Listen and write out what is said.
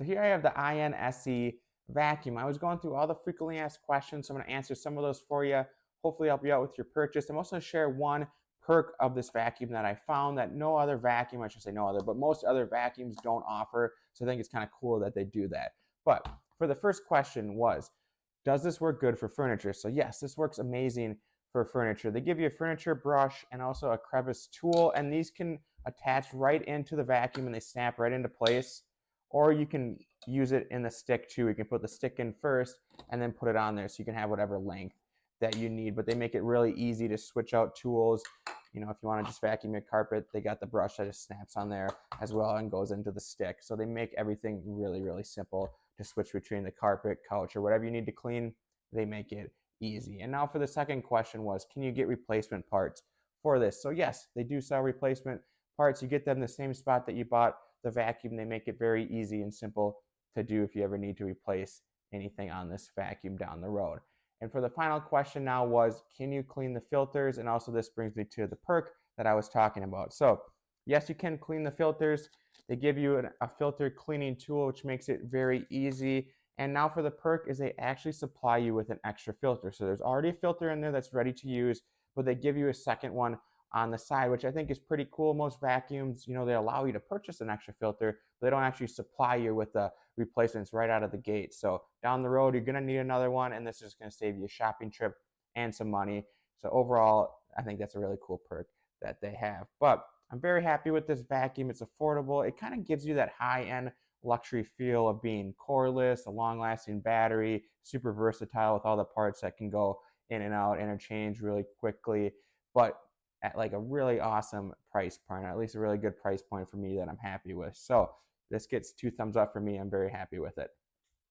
So here I have the INSE vacuum. I was going through all the frequently asked questions, so I'm going to answer some of those for you, hopefully help you out with your purchase. I'm also going to share one perk of this vacuum that I found that no other vacuum, I should say no other, but most other vacuums don't offer. So I think it's kind of cool that they do that. But for the first question was, does this work good for furniture? So yes, this works amazing for furniture. They give you a furniture brush and also a crevice tool, and these can attach right into the vacuum and they snap right into place. Or you can use it in the stick too. You can put the stick in first and then put it on there so you can have whatever length that you need. But they make it really easy to switch out tools. You know, if you want to just vacuum your carpet, they got the brush that just snaps on there as well and goes into the stick. So they make everything really, really simple to switch between the carpet, couch, or whatever you need to clean. They make it easy. And now for the second question was, can you get replacement parts for this? So yes, they do sell replacement parts. You get them in the same spot that you bought the vacuum. They make it very easy and simple to do if you ever need to replace anything on this vacuum down the road. And for the final question now was, can you clean the filters? And also this brings me to the perk that I was talking about. So yes, you can clean the filters. They give you a filter cleaning tool, which makes it very easy. And now for the perk is they actually supply you with an extra filter. So there's already a filter in there that's ready to use, but they give you a second one on the side, which I think is pretty cool. Most vacuums, you know, they allow you to purchase an extra filter, but they don't actually supply you with the replacements right out of the gate. So down the road, you're gonna need another one, and this is gonna save you a shopping trip and some money. So overall, I think that's a really cool perk that they have. But I'm very happy with this vacuum. It's affordable. It kind of gives you that high-end luxury feel of being cordless, a long-lasting battery, super versatile with all the parts that can go in and out, interchange really quickly, but at like a really awesome price point, or at least a really good price point for me that I'm happy with. So this gets 2 thumbs up for me. I'm very happy with it.